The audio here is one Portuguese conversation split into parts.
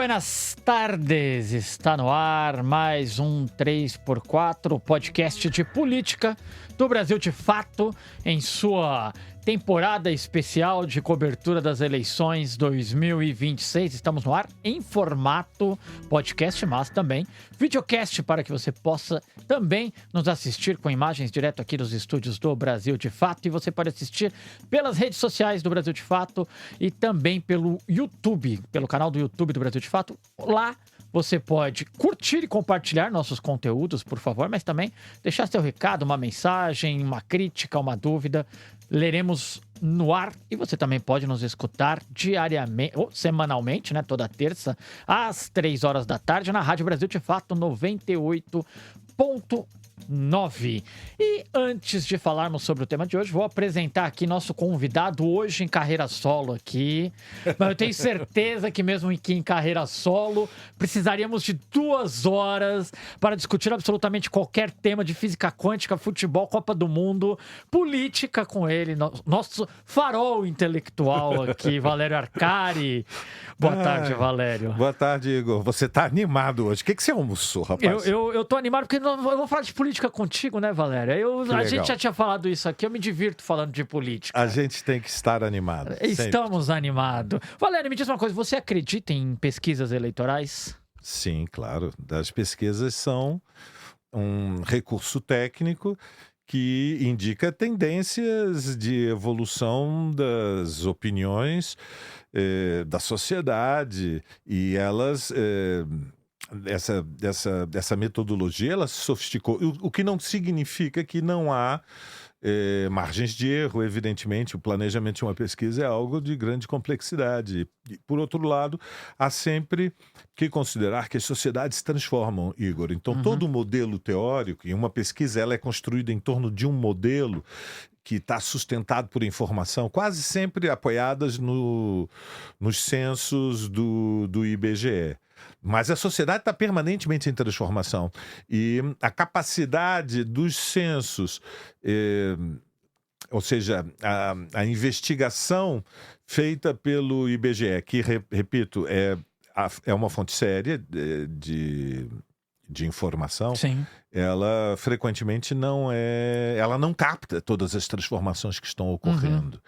Buenas tardes, está no ar mais um 3x4, podcast de política do Brasil de Fato, em sua temporada especial de cobertura das eleições 2026. Estamos no ar em formato podcast, mas também videocast, para que você possa também nos assistir com imagens direto aqui dos estúdios do Brasil de Fato. E você pode assistir pelas redes sociais do Brasil de Fato e também pelo YouTube, pelo canal do YouTube do Brasil de Fato. Lá você pode curtir e compartilhar nossos conteúdos, por favor, mas também deixar seu recado, uma mensagem, uma crítica, uma dúvida. Leremos no ar e você também pode nos escutar diariamente, ou semanalmente, né? Toda terça, às 3 horas da tarde, na Rádio Brasil de Fato 98.9. E antes de falarmos sobre o tema de hoje, vou apresentar aqui nosso convidado hoje em carreira solo aqui. Mas eu tenho certeza que mesmo aqui em carreira solo, precisaríamos de 2 horas para discutir absolutamente qualquer tema de física quântica, futebol, Copa do Mundo, política com ele, nosso farol intelectual aqui, Valério Arcari. Boa tarde, Valério. Boa tarde, Igor. Você tá animado hoje. O que você almoçou, rapaz? Eu tô animado porque eu vou falar de política contigo, né, Valério? A gente já tinha falado isso aqui, eu me divirto falando de política. A gente tem que estar animado. Estamos animados. Valério, me diz uma coisa, você acredita em pesquisas eleitorais? Sim, claro. As pesquisas são um recurso técnico que indica tendências de evolução das opiniões da sociedade, e elas... Essa metodologia, ela se sofisticou, o que não significa que não há margens de erro. Evidentemente, o planejamento de uma pesquisa é algo de grande complexidade. E, por outro lado, há sempre que considerar que as sociedades se transformam, Igor. Então, todo modelo teórico, e uma pesquisa ela é construída em torno de um modelo que está sustentado por informação, quase sempre apoiadas nos censos do IBGE. Mas a sociedade está permanentemente em transformação. E a capacidade dos censos, ou seja, a investigação feita pelo IBGE, que, repito, é uma fonte séria de informação. Sim. Ela frequentemente ela não capta todas as transformações que estão ocorrendo.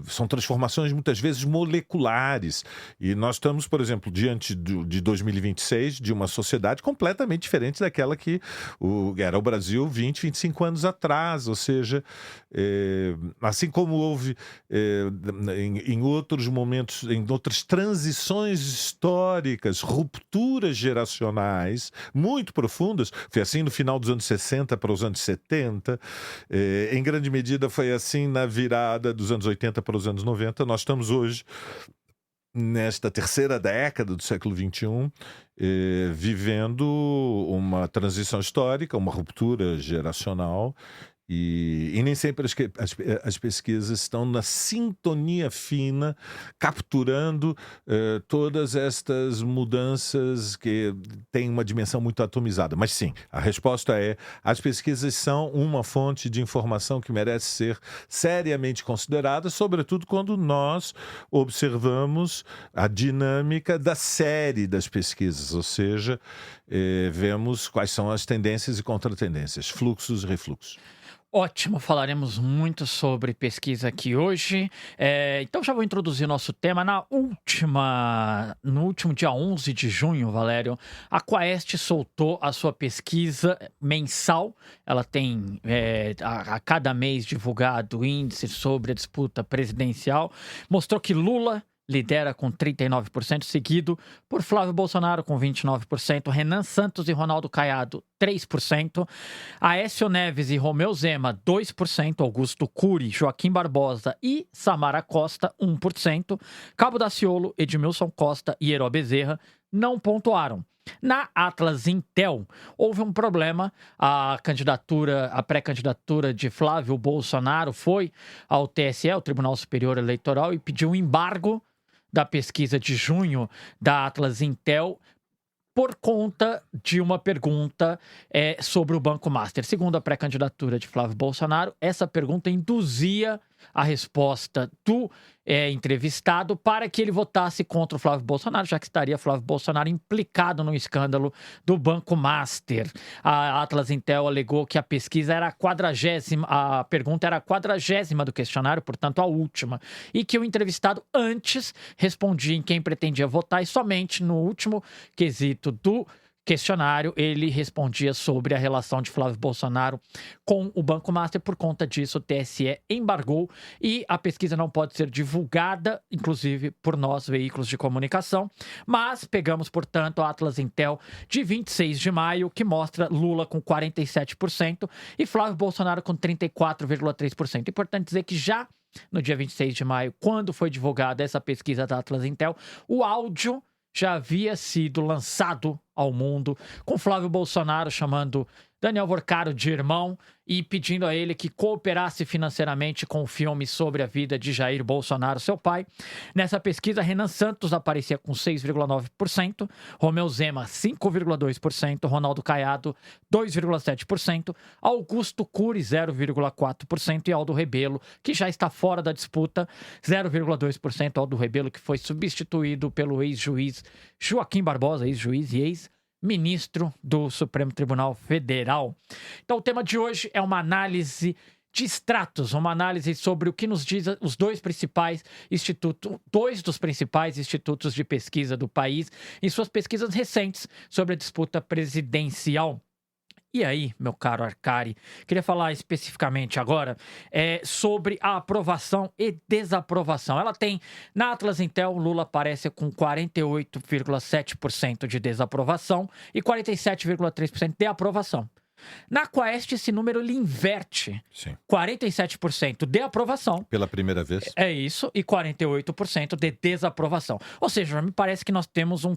São transformações muitas vezes moleculares, e nós estamos, por exemplo, diante de 2026, de uma sociedade completamente diferente daquela que era o Brasil 20, 25 anos atrás. Ou seja, assim como houve em outros momentos, em outras transições históricas, rupturas geracionais muito profundas, foi assim no final dos anos 60 para os anos 70, em grande medida foi assim na virada dos anos 80 para os anos 90. Nós estamos hoje, nesta terceira década do século XXI, vivendo uma transição histórica, uma ruptura geracional. E nem sempre as pesquisas estão na sintonia fina, capturando todas estas mudanças que têm uma dimensão muito atomizada. Mas sim, a resposta é: as pesquisas são uma fonte de informação que merece ser seriamente considerada, sobretudo quando nós observamos a dinâmica da série das pesquisas, ou seja, vemos quais são as tendências e contratendências, fluxos e refluxos. Ótimo, falaremos muito sobre pesquisa aqui hoje. Então já vou introduzir o nosso tema. No último dia 11 de junho, Valério, a Quaest soltou a sua pesquisa mensal. Ela tem a cada mês divulgado índice sobre a disputa presidencial. Mostrou que Lula lidera com 39%, seguido por Flávio Bolsonaro com 29%, Renan Santos e Ronaldo Caiado 3%, Aécio Neves e Romeu Zema 2%, Augusto Cury, Joaquim Barbosa e Samara Costa 1%, Cabo Daciolo, Edmilson Costa e Heró Bezerra não pontuaram. Na Atlas Intel, houve um problema. A pré-candidatura de Flávio Bolsonaro foi ao TSE, o Tribunal Superior Eleitoral, e pediu um embargo da pesquisa de junho da Atlas Intel por conta de uma pergunta sobre o Banco Master. Segundo a pré-candidatura de Flávio Bolsonaro, essa pergunta induzia a resposta do entrevistado para que ele votasse contra o Flávio Bolsonaro, já que estaria Flávio Bolsonaro implicado no escândalo do Banco Master. A Atlas Intel alegou que a pesquisa era a 40ª, a pergunta era a 40ª do questionário, portanto a última, e que o entrevistado antes respondia em quem pretendia votar e somente no último quesito do questionário ele respondia sobre a relação de Flávio Bolsonaro com o Banco Master. Por conta disso, o TSE embargou e a pesquisa não pode ser divulgada, inclusive por nós, veículos de comunicação. Mas pegamos, portanto, a Atlas Intel de 26 de maio, que mostra Lula com 47% e Flávio Bolsonaro com 34,3%. Importante dizer que já no dia 26 de maio, quando foi divulgada essa pesquisa da Atlas Intel, o áudio já havia sido lançado ao mundo, com Flávio Bolsonaro chamando Daniel Vorcaro de irmão e pedindo a ele que cooperasse financeiramente com o filme sobre a vida de Jair Bolsonaro, seu pai. Nessa pesquisa, Renan Santos aparecia com 6,9%, Romeu Zema 5,2%, Ronaldo Caiado 2,7%, Augusto Cury 0,4% e Aldo Rebelo, que já está fora da disputa, 0,2%. Aldo Rebelo, que foi substituído pelo ex-juiz Joaquim Barbosa, ex-juiz e ex-ministro do Supremo Tribunal Federal. Então, o tema de hoje é uma análise de extratos, uma análise sobre o que nos diz os dois dos principais institutos de pesquisa do país em suas pesquisas recentes sobre a disputa presidencial. E aí, meu caro Arcari, queria falar especificamente agora sobre a aprovação e desaprovação. Ela tem, na Atlas Intel, Lula aparece com 48,7% de desaprovação e 47,3% de aprovação. Na Quaest, esse número ele inverte. Sim. 47% de aprovação. Pela primeira vez. É isso, e 48% de desaprovação. Ou seja, me parece que nós temos um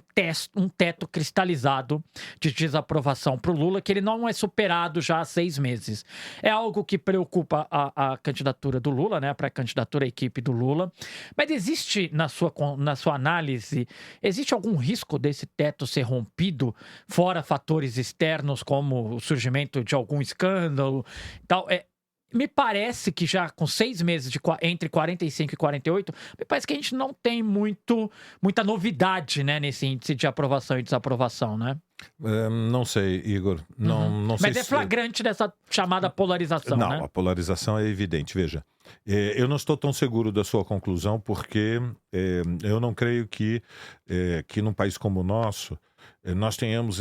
teto cristalizado de desaprovação para o Lula, que ele não é superado já há 6 meses. É algo que preocupa a candidatura do Lula, né? A pré-candidatura, a equipe do Lula. Mas existe, na sua análise, existe algum risco desse teto ser rompido, fora fatores externos como o surgimento de algum escândalo e tal? Me parece que já com 6 meses entre 45 e 48, me parece que a gente não tem muita novidade, né, nesse índice de aprovação e desaprovação, né? Não sei, Igor. Não sei. Mas é flagrante dessa chamada polarização, não, né? A polarização é evidente. Veja, eu não estou tão seguro da sua conclusão porque eu não creio que num país como o nosso nós tenhamos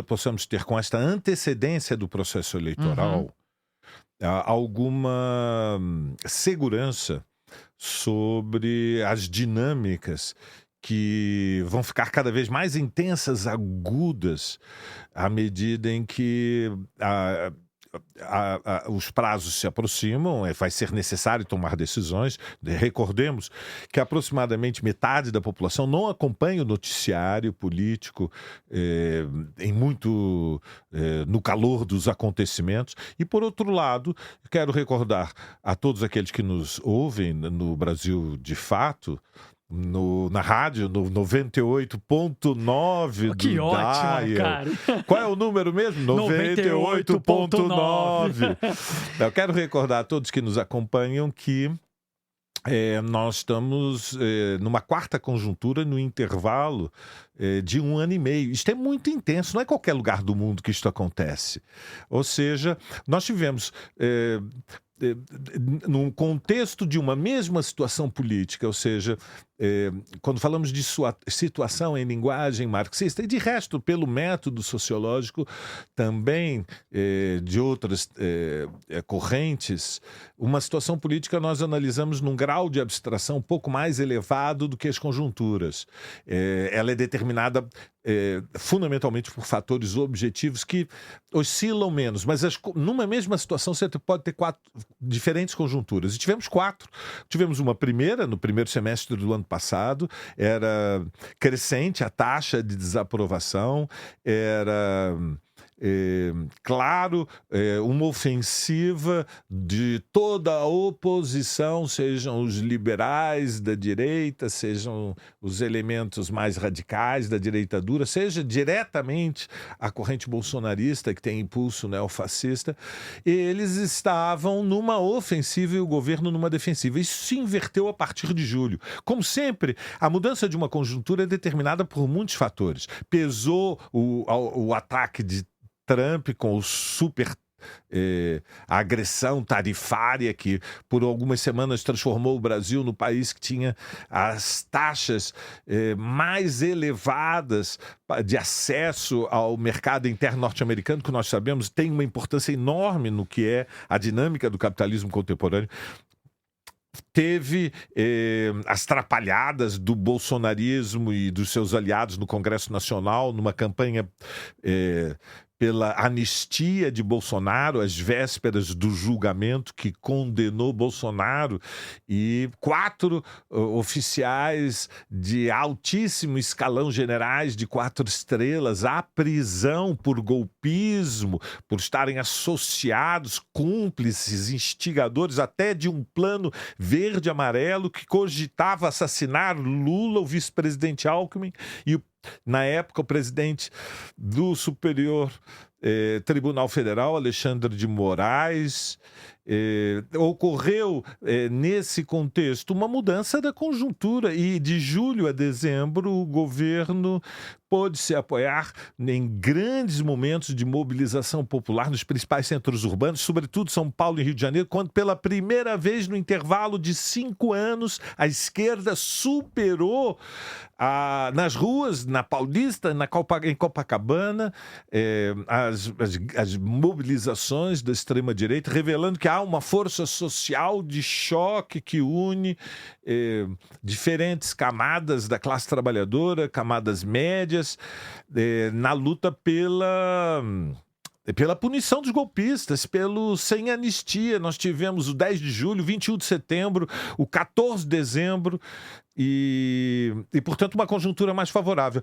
possamos ter com esta antecedência do processo eleitoral alguma segurança sobre as dinâmicas que vão ficar cada vez mais intensas, agudas, à medida em que os prazos se aproximam, vai ser necessário tomar decisões. Recordemos que aproximadamente metade da população não acompanha o noticiário político no calor dos acontecimentos. E, por outro lado, quero recordar a todos aqueles que nos ouvem no Brasil de fato, na rádio, no 98.9 que do ótimo, Dial. cara. Qual é o número mesmo? 98.9. Eu quero recordar a todos que nos acompanham que nós estamos numa quarta conjuntura no intervalo de 1 ano e meio. Isto é muito intenso, não é em qualquer lugar do mundo que isto acontece. Ou seja, nós tivemos num contexto de uma mesma situação política, ou seja, quando falamos de sua situação em linguagem marxista, e de resto, pelo método sociológico, também de outras correntes, uma situação política nós analisamos num grau de abstração um pouco mais elevado do que as conjunturas. Ela é determinada fundamentalmente por fatores objetivos que oscilam menos, mas numa mesma situação você pode ter 4 diferentes conjunturas. E tivemos 4. Tivemos uma primeira, no primeiro semestre do ano passado, era crescente a taxa de desaprovação, era claro, uma ofensiva de toda a oposição, sejam os liberais da direita, sejam os elementos mais radicais da direita dura, seja diretamente a corrente bolsonarista, que tem impulso neofascista, eles estavam numa ofensiva e o governo numa defensiva. Isso se inverteu a partir de julho. Como sempre, a mudança de uma conjuntura é determinada por muitos fatores. Pesou o ataque de Trump com o a agressão tarifária que por algumas semanas transformou o Brasil no país que tinha as taxas mais elevadas de acesso ao mercado interno norte-americano, que nós sabemos tem uma importância enorme no que é a dinâmica do capitalismo contemporâneo. Teve as trapalhadas do bolsonarismo e dos seus aliados no Congresso Nacional, numa campanha pela anistia de Bolsonaro, às vésperas do julgamento que condenou Bolsonaro, e 4 oficiais de altíssimo escalão, generais de 4 estrelas, à prisão por golpismo, por estarem associados, cúmplices, instigadores até de um plano verde-amarelo que cogitava assassinar Lula, o vice-presidente Alckmin, e na época o presidente do Superior Tribunal Federal, Alexandre de Moraes. Ocorreu nesse contexto uma mudança da conjuntura e de julho a dezembro o governo pôde se apoiar em grandes momentos de mobilização popular nos principais centros urbanos, sobretudo São Paulo e Rio de Janeiro, quando pela primeira vez no intervalo de 5 anos a esquerda superou nas ruas, na Paulista, em Copacabana, as mobilizações da extrema-direita, revelando que há uma força social de choque que une diferentes camadas da classe trabalhadora, camadas médias, na luta pela punição dos golpistas, pelo sem anistia. Nós tivemos o 10 de julho, 21 de setembro, o 14 de dezembro, e portanto, uma conjuntura mais favorável.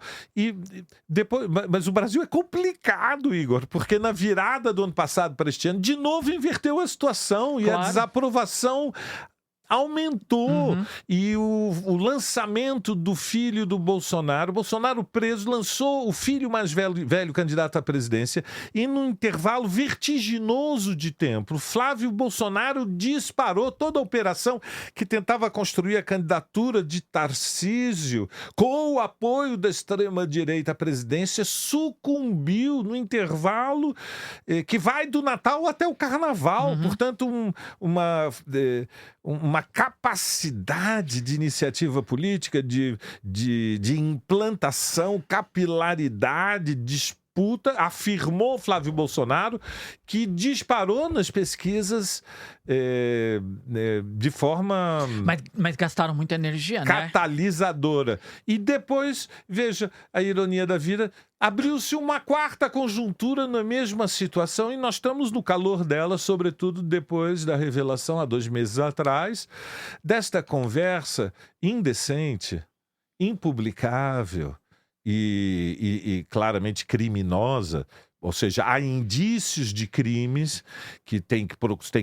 Mas o Brasil é complicado, Igor, porque na virada do ano passado para este ano, de novo inverteu a situação, e a desaprovação aumentou. E o lançamento do filho do Bolsonaro preso, lançou o filho mais velho candidato à presidência, e num intervalo vertiginoso de tempo, Flávio Bolsonaro disparou toda a operação que tentava construir a candidatura de Tarcísio com o apoio da extrema-direita à presidência, sucumbiu no intervalo que vai do Natal até o Carnaval. Portanto, uma capacidade de iniciativa política, de implantação, capilaridade, disputa, afirmou Flávio Bolsonaro, que disparou nas pesquisas de forma... Mas gastaram muita energia, catalisadora. E depois, veja a ironia da vida, abriu-se uma 4ª conjuntura na mesma situação, e nós estamos no calor dela, sobretudo depois da revelação, há 2 meses atrás, desta conversa indecente, impublicável e claramente criminosa. Ou seja, há indícios de crimes que tem que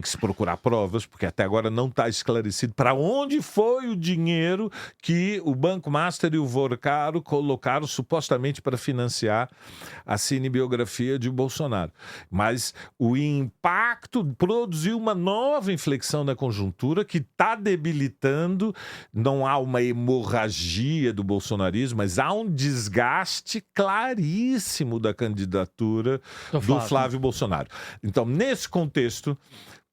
se procurar provas, porque até agora não está esclarecido para onde foi o dinheiro que o Banco Master e o Vorcaro colocaram supostamente para financiar a cinebiografia de Bolsonaro. Mas o impacto produziu uma nova inflexão na conjuntura que está debilitando. Não há uma hemorragia do bolsonarismo, mas há um desgaste claríssimo da candidatura do Flávio Bolsonaro. Então, nesse contexto,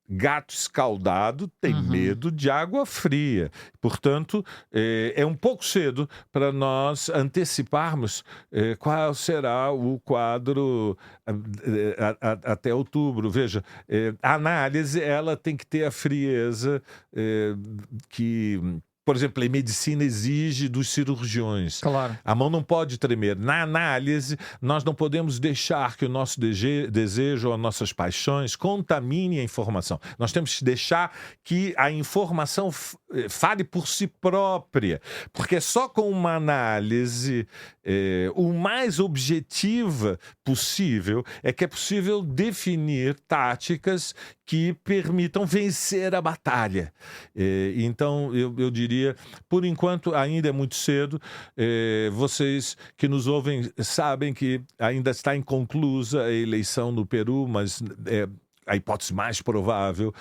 gato escaldado tem medo de água fria. Portanto, é um pouco cedo para nós anteciparmos qual será o quadro até outubro. Veja, a análise ela tem que ter a frieza que... Por exemplo, a medicina exige dos cirurgiões. Claro. A mão não pode tremer. Na análise, nós não podemos deixar que o nosso desejo ou as nossas paixões contaminem a informação. Nós temos que deixar que a informação fale por si própria, porque é só com uma análise o mais objetiva possível é que é possível definir táticas que permitam vencer a batalha. Então, eu diria, por enquanto, ainda é muito cedo. Vocês que nos ouvem sabem que ainda está inconclusa a eleição no Peru, mas a hipótese mais provável.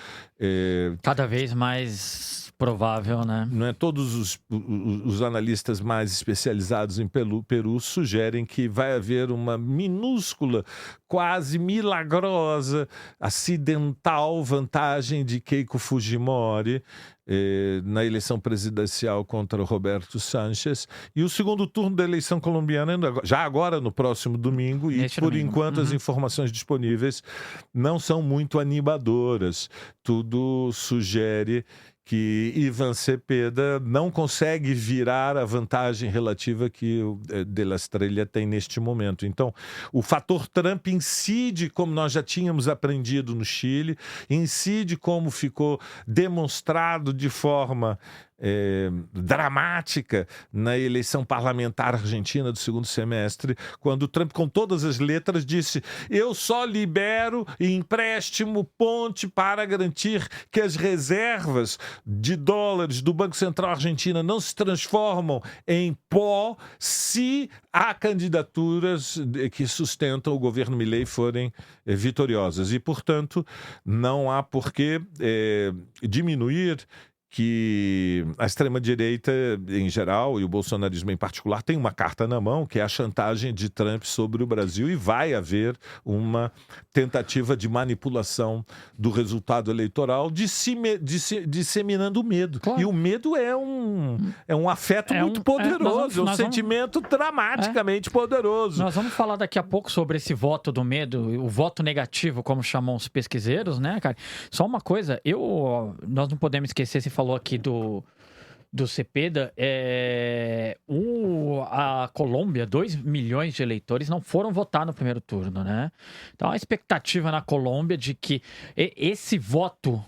Cada vez mais provável, né? Não é? Todos os analistas mais especializados em Peru sugerem que vai haver uma minúscula, quase milagrosa, acidental vantagem de Keiko Fujimori na eleição presidencial contra o Roberto Sanches, e o segundo turno da eleição colombiana já agora no próximo domingo, e por enquanto as informações disponíveis não são muito animadoras. Tudo sugere que Ivan Cepeda não consegue virar a vantagem relativa que o De La Estrella tem neste momento. Então, o fator Trump incide, como nós já tínhamos aprendido no Chile, incide como ficou demonstrado de forma dramática na eleição parlamentar argentina do segundo semestre, quando o Trump, com todas as letras, disse: eu só libero empréstimo ponte para garantir que as reservas de dólares do Banco Central Argentina não se transformam em pó se há candidaturas que sustentam o governo Milei forem vitoriosas. E, portanto, não há por que diminuir que a extrema-direita em geral e o bolsonarismo em particular tem uma carta na mão, que é a chantagem de Trump sobre o Brasil, e vai haver uma tentativa de manipulação do resultado eleitoral disseminando o medo. Claro. E o medo é um afeto muito poderoso, um sentimento dramaticamente poderoso. Nós vamos falar daqui a pouco sobre esse voto do medo, o voto negativo, como chamam os pesquiseiros, né, cara? Só uma coisa, nós não podemos esquecer, se falou aqui do Cepeda, a Colômbia, 2 milhões de eleitores não foram votar no primeiro turno, né? Então a expectativa na Colômbia de que esse voto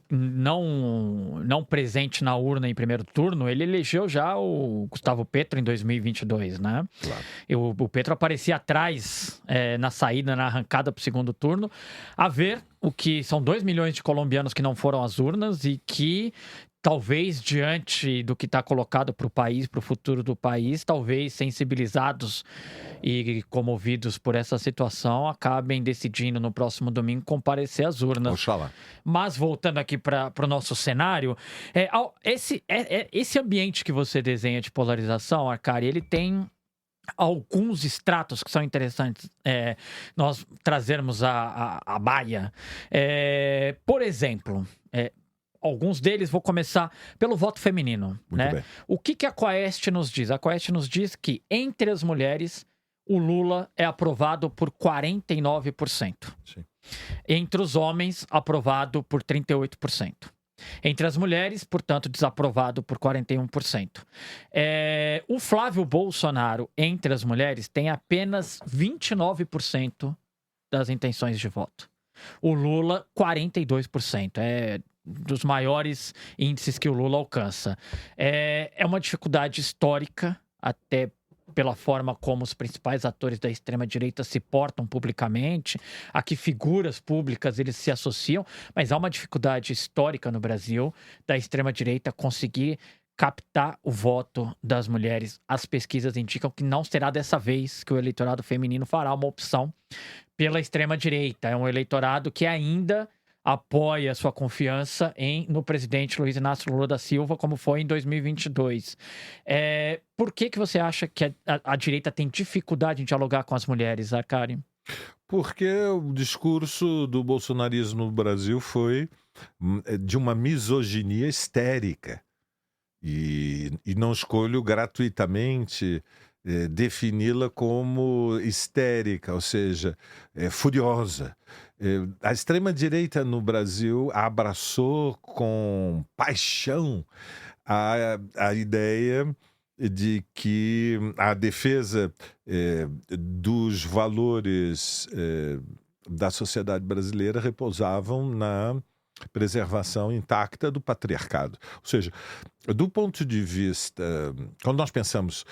não presente na urna em primeiro turno, ele elegeu já o Gustavo Petro em 2022, né? Claro. O Petro aparecia atrás na saída, na arrancada para o segundo turno, a ver o que são 2 milhões de colombianos que não foram às urnas e que talvez, diante do que está colocado para o país, para o futuro do país, talvez sensibilizados e comovidos por essa situação, acabem decidindo no próximo domingo comparecer às urnas. Oxalá. Mas voltando aqui para o nosso cenário, esse ambiente que você desenha de polarização, Arcari, ele tem alguns estratos que são interessantes nós trazermos à baia. Por exemplo, alguns deles, vou começar pelo voto feminino. Né? Bem. O que a Quaest nos diz? A Quaest nos diz que, entre as mulheres, o Lula é aprovado por 49%. Sim. Entre os homens, aprovado por 38%. Entre as mulheres, portanto, desaprovado por 41%. O Flávio Bolsonaro, entre as mulheres, tem apenas 29% das intenções de voto. O Lula, 42%. Dos maiores índices que o Lula alcança. É uma dificuldade histórica, até pela forma como os principais atores da extrema-direita se portam publicamente, a que figuras públicas eles se associam, mas há uma dificuldade histórica no Brasil da extrema-direita conseguir captar o voto das mulheres. As pesquisas indicam que não será dessa vez que o eleitorado feminino fará uma opção pela extrema-direita. É um eleitorado que ainda apoia sua confiança no presidente Luiz Inácio Lula da Silva, como foi em 2022. Por que você acha que a direita tem dificuldade em dialogar com as mulheres, Arcari? Porque o discurso do bolsonarismo no Brasil foi de uma misoginia histérica. E não escolho gratuitamente defini-la como histérica, ou seja, furiosa. A extrema-direita no Brasil abraçou com paixão a ideia de que a defesa dos valores da sociedade brasileira repousavam na preservação intacta do patriarcado. Ou seja, do ponto de vista, quando nós pensamos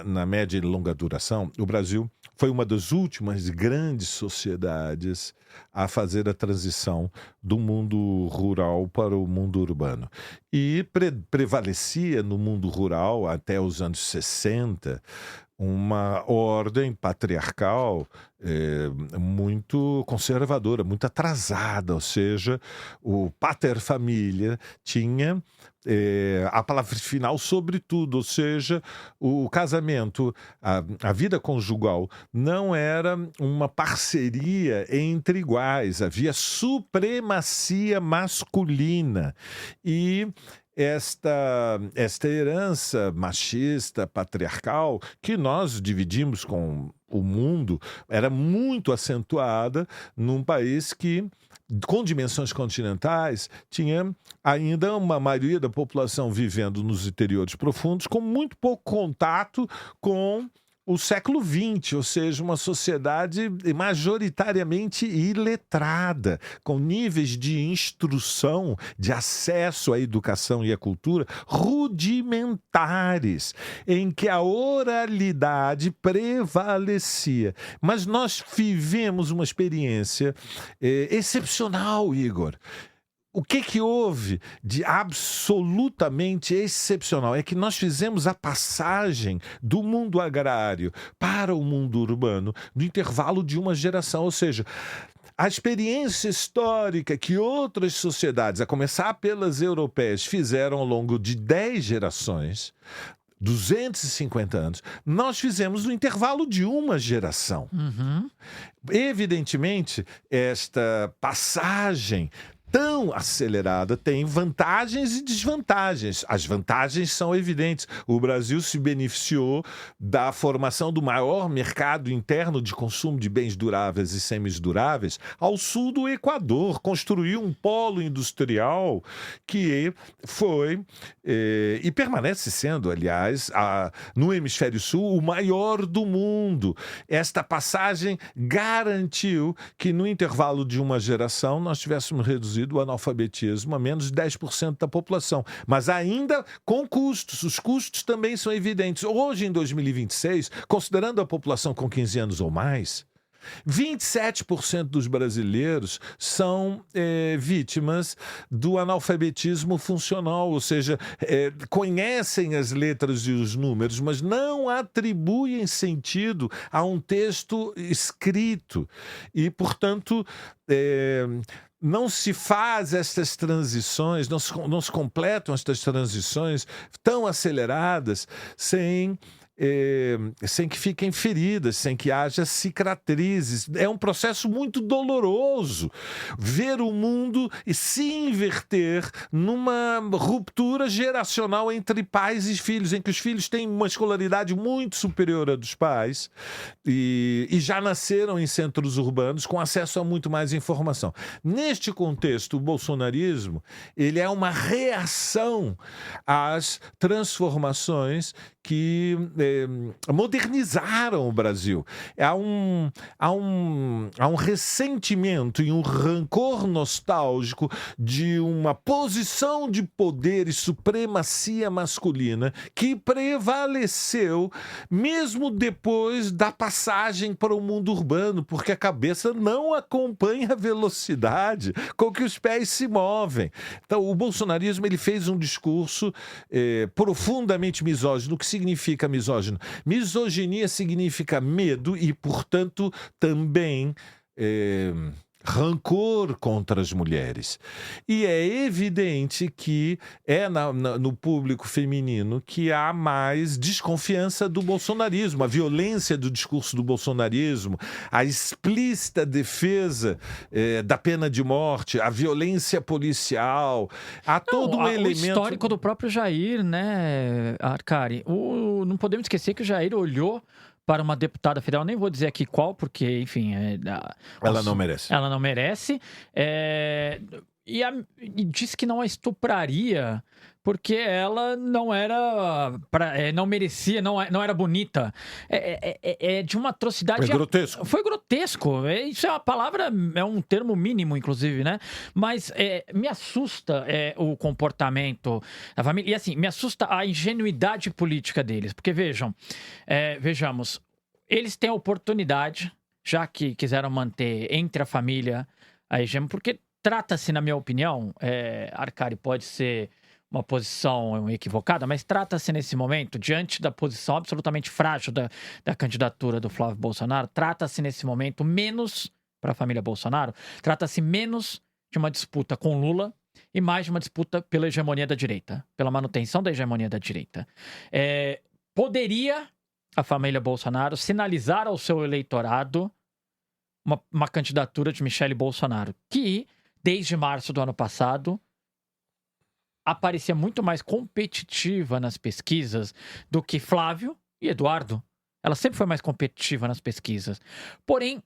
na média e longa duração, o Brasil foi uma das últimas grandes sociedades a fazer a transição do mundo rural para o mundo urbano. E prevalecia no mundo rural, até os anos 60, uma ordem patriarcal muito conservadora, muito atrasada, ou seja, o pater familia tinha a palavra final sobre tudo, ou seja, o casamento, a vida conjugal não era uma parceria entre iguais, havia supremacia masculina e esta herança machista, patriarcal, que nós dividimos com o mundo, era muito acentuada num país que, com dimensões continentais, tinha ainda uma maioria da população vivendo nos interiores profundos, com muito pouco contato com o século XX, ou seja, uma sociedade majoritariamente iletrada, com níveis de instrução, de acesso à educação e à cultura rudimentares, em que a oralidade prevalecia. Mas nós vivemos uma experiência excepcional, Igor. O que houve de absolutamente excepcional é que nós fizemos a passagem do mundo agrário para o mundo urbano no intervalo de uma geração, ou seja, a experiência histórica que outras sociedades, a começar pelas europeias, fizeram ao longo de 10 gerações, 250 anos, nós fizemos no intervalo de uma geração. Evidentemente, esta passagem tão acelerada tem vantagens e desvantagens. As vantagens são evidentes. O Brasil se beneficiou da formação do maior mercado interno de consumo de bens duráveis e semiduráveis ao sul do Equador. Construiu um polo industrial que foi e permanece sendo, aliás, no hemisfério sul, o maior do mundo. Esta passagem garantiu que no intervalo de uma geração nós tivéssemos reduzido o analfabetismo a menos de 10% da população, mas ainda com custos. Os custos também são evidentes. Hoje, em 2026, considerando a população com 15 anos ou mais, 27% dos brasileiros são vítimas do analfabetismo funcional, ou seja, conhecem as letras e os números, mas não atribuem sentido a um texto escrito. E, portanto, não se faz estas transições, não se completam estas transições tão aceleradas sem que fiquem feridas, sem que haja cicatrizes. É um processo muito doloroso ver o mundo se inverter numa ruptura geracional entre pais e filhos, em que os filhos têm uma escolaridade muito superior à dos pais e já nasceram em centros urbanos com acesso a muito mais informação. Neste contexto, o bolsonarismo ele é uma reação às transformações que modernizaram o Brasil. Há um ressentimento e um rancor nostálgico de uma posição de poder e supremacia masculina que prevaleceu mesmo depois da passagem para o mundo urbano, porque a cabeça não acompanha a velocidade com que os pés se movem. Então, o bolsonarismo ele fez um discurso profundamente misógino. O que significa misógino? Misoginia significa medo e, portanto, também rancor contra as mulheres. E é evidente que no público feminino que há mais desconfiança do bolsonarismo, a violência do discurso do bolsonarismo, a explícita defesa da pena de morte, a violência policial, há todo um elemento... O histórico do próprio Jair, né, Arcari? Não podemos esquecer que o Jair olhou para uma deputada federal, nem vou dizer aqui qual, porque, enfim... Ela não merece. Ela não merece. E disse que não a estupraria porque ela não era, não merecia, não era bonita. É de uma atrocidade. É grotesco. Foi grotesco. Isso é uma palavra, é um termo mínimo, inclusive, né? Mas me assusta o comportamento da família. E assim, me assusta a ingenuidade política deles. Porque vejamos, eles têm a oportunidade, já que quiseram manter entre a família a hegemonia, porque trata-se, na minha opinião, Arcari, pode ser uma posição equivocada, mas trata-se nesse momento, diante da posição absolutamente frágil da candidatura do Flávio Bolsonaro, trata-se nesse momento menos, para a família Bolsonaro, trata-se menos de uma disputa com Lula e mais de uma disputa pela hegemonia da direita, pela manutenção da hegemonia da direita. Poderia a família Bolsonaro sinalizar ao seu eleitorado uma candidatura de Michele Bolsonaro, que, desde março do ano passado, aparecia muito mais competitiva nas pesquisas do que Flávio e Eduardo. Ela sempre foi mais competitiva nas pesquisas. Porém,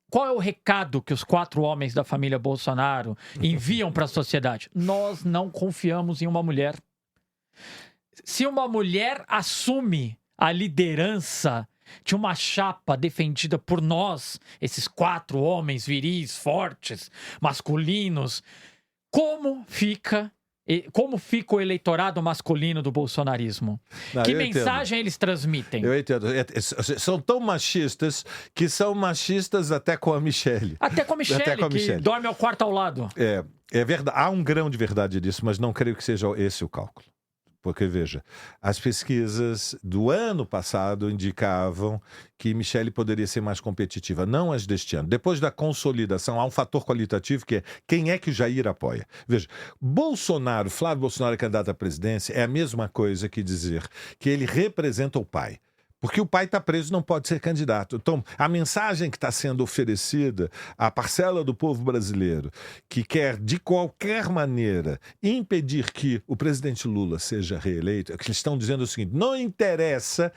qual é o recado que os 4 homens da família Bolsonaro enviam para a sociedade? Nós não confiamos em uma mulher. Se uma mulher assume a liderança de uma chapa defendida por nós, esses 4 homens viris, fortes, masculinos, como fica o eleitorado masculino do bolsonarismo? Que mensagem eles transmitem? Eu entendo. São tão machistas que são machistas até com a Michele. Até com a Michele, que dorme ao quarto ao lado. É verdade. Há um grão de verdade disso, mas não creio que seja esse o cálculo. Porque, veja, as pesquisas do ano passado indicavam que Michele poderia ser mais competitiva, não as deste ano. Depois da consolidação, há um fator qualitativo que é quem é que o Jair apoia. Veja, Flávio Bolsonaro, candidato à presidência, é a mesma coisa que dizer que ele representa o pai. Porque o pai está preso e não pode ser candidato. Então, a mensagem que está sendo oferecida à parcela do povo brasileiro que quer, de qualquer maneira, impedir que o presidente Lula seja reeleito, é que eles estão dizendo o seguinte: não interessa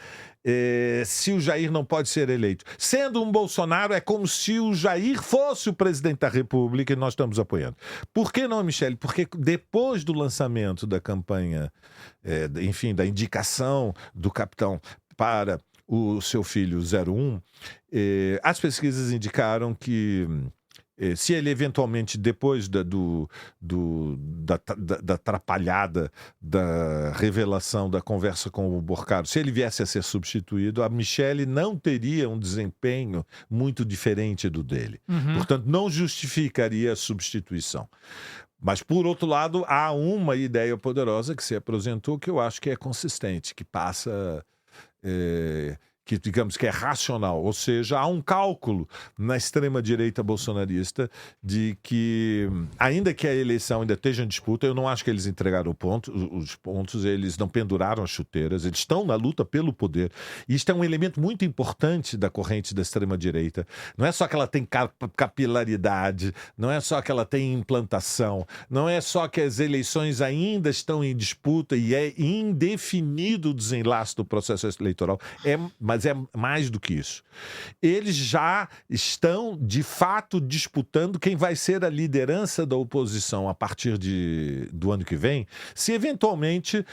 se o Jair não pode ser eleito. Sendo um Bolsonaro, é como se o Jair fosse o presidente da República e nós estamos apoiando. Por que não, Michele? Porque depois do lançamento da campanha, enfim, da indicação do capitão para o seu filho 01, as pesquisas indicaram que se ele eventualmente, depois da atrapalhada da revelação da conversa com o Borcaro, se ele viesse a ser substituído, a Michele não teria um desempenho muito diferente do dele. Portanto, não justificaria a substituição. Mas, por outro lado, há uma ideia poderosa que se apresentou que eu acho que é consistente, que passa... que digamos que é racional, ou seja, há um cálculo na extrema-direita bolsonarista de que, ainda que a eleição ainda esteja em disputa, eu não acho que eles entregaram os pontos, eles não penduraram as chuteiras, eles estão na luta pelo poder. E isto é um elemento muito importante da corrente da extrema-direita. Não é só que ela tem capilaridade, não é só que ela tem implantação, não é só que as eleições ainda estão em disputa e é indefinido o desenlace do processo eleitoral, mas é mais do que isso. Eles já estão, de fato, disputando quem vai ser a liderança da oposição a partir do ano que vem, se eventualmente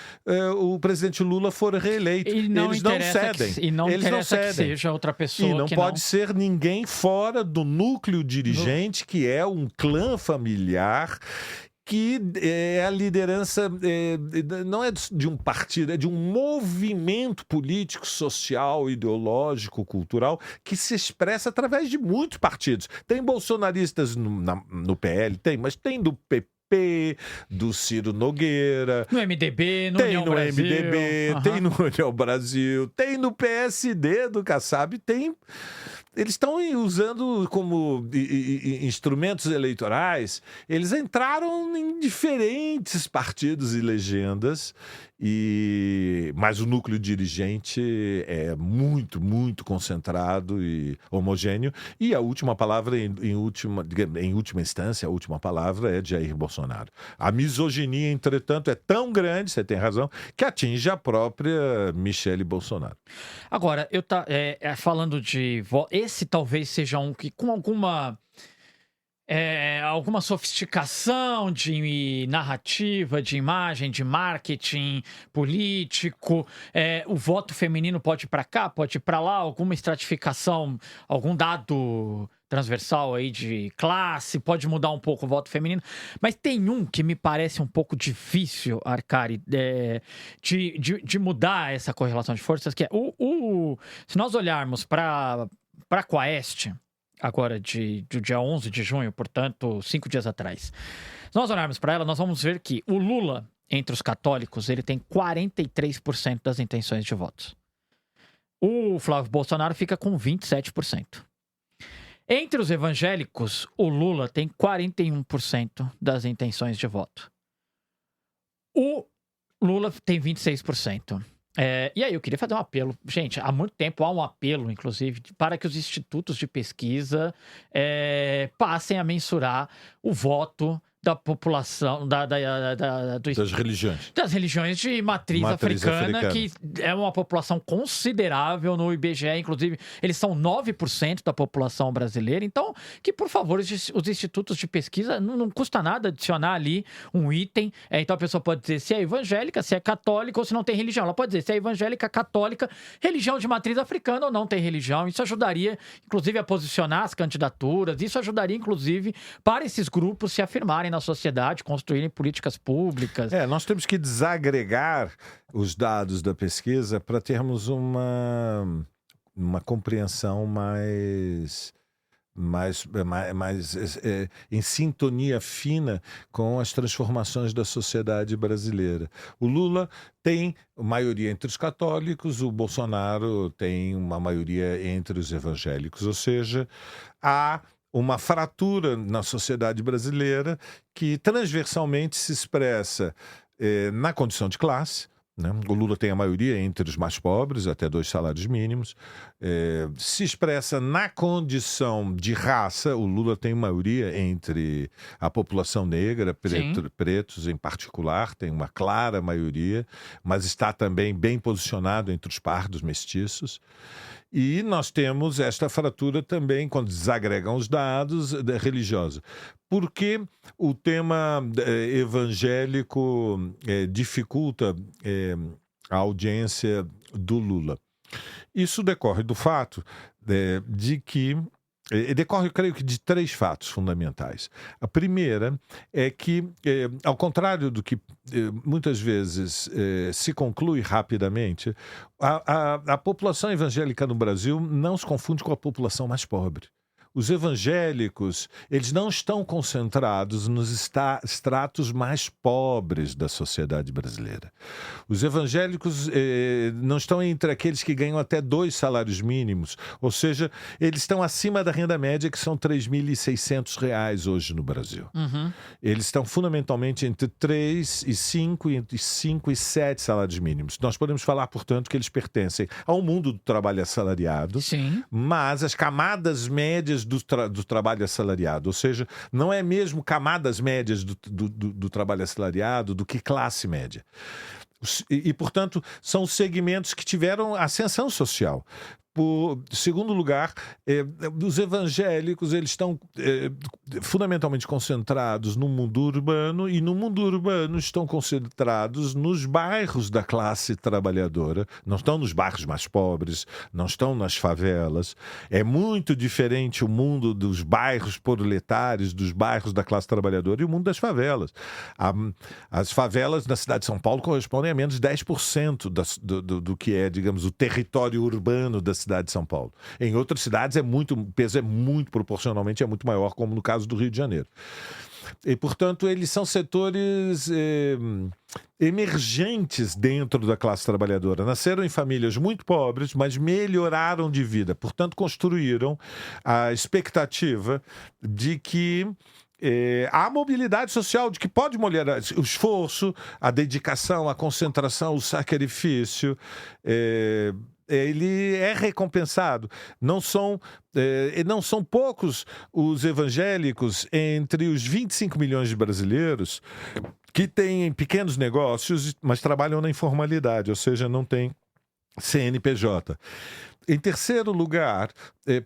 o presidente Lula for reeleito. Eles não cedem. Eles não cedem. Que seja outra pessoa. E não pode ser ninguém fora do núcleo dirigente, que é um clã familiar, que é a liderança, não é de um partido, é de um movimento político, social, ideológico, cultural, que se expressa através de muitos partidos. Tem bolsonaristas no PL, mas tem do PP, do Ciro Nogueira. No MDB, no União Brasil. Tem no União Brasil, tem no PSD do Kassab, tem... Eles estão usando como instrumentos eleitorais, eles entraram em diferentes partidos e legendas, mas o núcleo dirigente é muito, muito concentrado e homogêneo, e a última palavra, em última instância, a última palavra é de Jair Bolsonaro. A misoginia, entretanto, é tão grande, você tem razão, que atinge a própria Michele Bolsonaro. Agora, falando de... Esse talvez seja um que, com alguma alguma sofisticação de narrativa, de imagem, de marketing político. O voto feminino pode ir para cá, pode ir para lá, alguma estratificação, algum dado transversal aí de classe, pode mudar um pouco o voto feminino. Mas tem um que me parece um pouco difícil, Arcari, de mudar essa correlação de forças, que é se nós olharmos para a Quaest, agora do dia 11 de junho, portanto, 5 dias atrás. Se nós olharmos para ela, nós vamos ver que o Lula, entre os católicos, ele tem 43% das intenções de votos. O Flávio Bolsonaro fica com 27%. Entre os evangélicos, o Lula tem 41% das intenções de voto. O Lula tem 26%. E aí eu queria fazer um apelo. Gente, há muito tempo há um apelo, inclusive, para que os institutos de pesquisa passem a mensurar o voto da população, das religiões. Das religiões de matriz africana, que é uma população considerável no IBGE, inclusive, eles são 9% da população brasileira. Então, que, por favor, os institutos de pesquisa, não custa nada adicionar ali um item. Então, a pessoa pode dizer se é evangélica, se é católica ou se não tem religião. Ela pode dizer se é evangélica, católica, religião de matriz africana ou não tem religião. Isso ajudaria, inclusive, a posicionar as candidaturas. Isso ajudaria, inclusive, para esses grupos se afirmarem na sociedade, construírem políticas públicas. Nós temos que desagregar os dados da pesquisa para termos uma compreensão mais em sintonia fina com as transformações da sociedade brasileira. O Lula tem maioria entre os católicos, o Bolsonaro tem uma maioria entre os evangélicos, ou seja, há uma fratura na sociedade brasileira que transversalmente se expressa na condição de classe, né? O Lula tem a maioria entre os mais pobres, até 2 salários mínimos. Se expressa na condição de raça, o Lula tem maioria entre a população negra, pretos em particular, tem uma clara maioria, mas está também bem posicionado entre os pardos mestiços. E nós temos esta fratura também, quando desagregam os dados, religiosa. Por que o tema evangélico dificulta a audiência do Lula? Isso decorre do fato de que decorre, eu creio que, de 3 fatos fundamentais. A primeira é que, ao contrário do que muitas vezes se conclui rapidamente, a população evangélica no Brasil não se confunde com a população mais pobre. Os evangélicos, eles não estão concentrados nos estratos mais pobres da sociedade brasileira. Os evangélicos não estão entre aqueles que ganham até 2 salários mínimos, ou seja, eles estão acima da renda média, que são R$ 3.600 hoje no Brasil. Uhum. Eles estão fundamentalmente entre 3 e 5, entre 5 e 7 salários mínimos. Nós podemos falar, portanto, que eles pertencem ao mundo do trabalho assalariado, Sim. mas as camadas médias do trabalho assalariado, ou seja, não é mesmo camadas médias do trabalho assalariado do que classe média. Portanto, são segmentos que tiveram ascensão social. Por segundo lugar, os evangélicos, eles estão fundamentalmente concentrados no mundo urbano, e no mundo urbano estão concentrados nos bairros da classe trabalhadora, não estão nos bairros mais pobres, não estão nas favelas. É muito diferente o mundo dos bairros proletários, dos bairros da classe trabalhadora, e o mundo das favelas. As favelas na cidade de São Paulo correspondem a menos de 10% do que é, digamos, o território urbano da cidade de São Paulo. Em outras cidades o peso é muito proporcionalmente muito maior, como no caso do Rio de Janeiro. E, portanto, eles são setores emergentes dentro da classe trabalhadora. Nasceram em famílias muito pobres, mas melhoraram de vida. Portanto, construíram a expectativa de que há mobilidade social, de que pode melhorar o esforço, a dedicação, a concentração, o sacrifício. Ele é recompensado. Não são poucos os evangélicos entre os 25 milhões de brasileiros que têm pequenos negócios, mas trabalham na informalidade, ou seja, não têm CNPJ. Em terceiro lugar,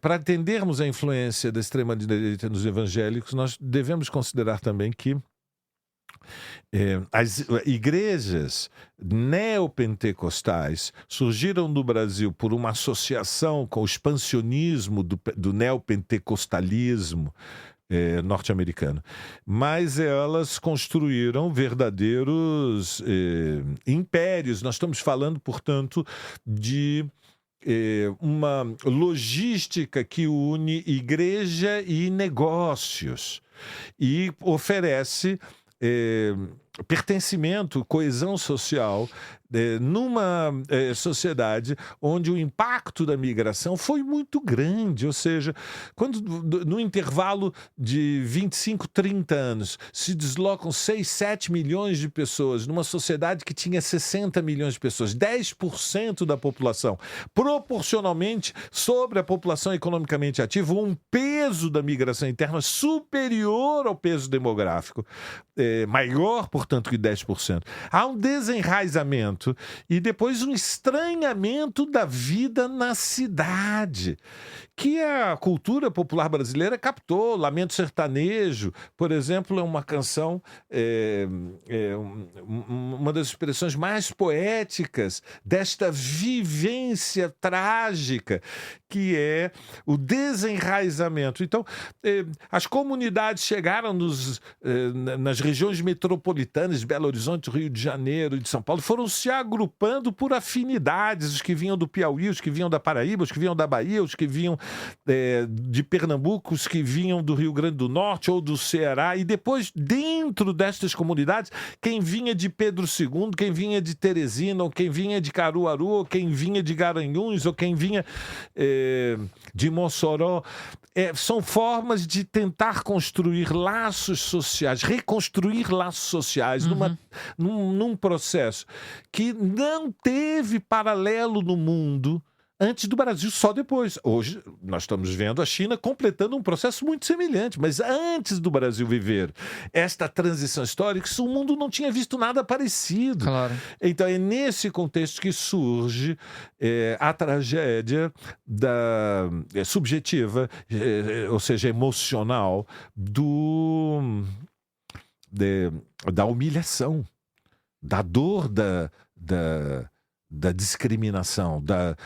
para entendermos a influência da extrema-direita nos evangélicos, nós devemos considerar também que as igrejas neopentecostais surgiram no Brasil por uma associação com o expansionismo do neopentecostalismo norte-americano, mas elas construíram verdadeiros impérios. Nós estamos falando, portanto, de uma logística que une igreja e negócios e oferece pertencimento, coesão social numa sociedade onde o impacto da migração foi muito grande, ou seja, quando no intervalo de 25, 30 anos se deslocam 6, 7 milhões de pessoas numa sociedade que tinha 60 milhões de pessoas, 10% da população, proporcionalmente sobre a população economicamente ativa, um peso da migração interna superior ao peso demográfico, maior, portanto, que 10%. Há um desenraizamento e depois um estranhamento da vida na cidade, que a cultura popular brasileira captou. Lamento Sertanejo, por exemplo, é uma canção, uma das expressões mais poéticas desta vivência trágica, que é o desenraizamento. Então, as comunidades chegaram nas regiões metropolitanas de Belo Horizonte, Rio de Janeiro e de São Paulo, foram se agrupando por afinidades, os que vinham do Piauí, os que vinham da Paraíba, os que vinham da Bahia, os que vinham de Pernambuco, os que vinham do Rio Grande do Norte ou do Ceará, e depois, dentro destas comunidades, quem vinha de Pedro II, quem vinha de Teresina, ou quem vinha de Caruaru, ou quem vinha de Garanhuns, ou quem vinha de Mossoró. São formas de tentar construir laços sociais, reconstruir laços sociais num processo que não teve paralelo no mundo antes do Brasil, só depois. Hoje nós estamos vendo a China completando um processo muito semelhante, mas antes do Brasil viver esta transição histórica, o mundo não tinha visto nada parecido. Claro. Então é nesse contexto que surge a tragédia subjetiva, ou seja, emocional, da humilhação, da dor, da discriminação,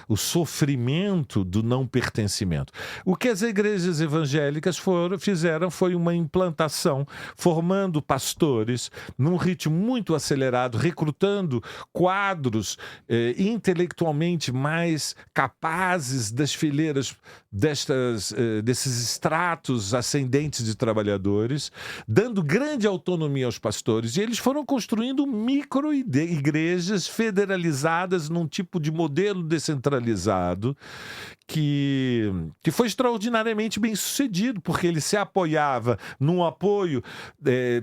o sofrimento do não pertencimento. O que as igrejas evangélicas fizeram foi uma implantação, formando pastores num ritmo muito acelerado, recrutando quadros intelectualmente mais capazes das fileiras desses estratos ascendentes de trabalhadores, dando grande autonomia aos pastores, e eles foram construindo micro-igrejas federalizadas num tipo de modelo descentralizado que foi extraordinariamente bem sucedido, porque ele se apoiava num apoio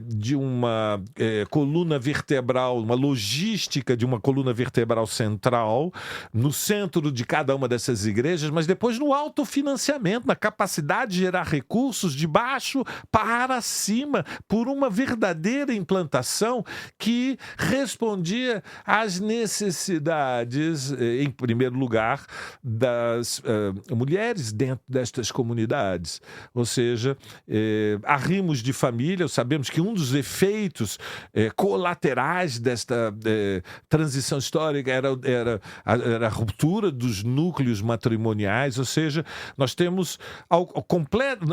de uma coluna vertebral, uma logística de uma coluna vertebral central, no centro de cada uma dessas igrejas, mas depois no autofinanciamento, na capacidade de gerar recursos de baixo para cima, por uma verdadeira implantação que respondia às necessidades, em primeiro lugar, das mulheres dentro destas comunidades. Ou seja, arrimos de família. Sabemos que um dos efeitos colaterais desta transição histórica era a ruptura dos núcleos matrimoniais. Ou seja, nós temos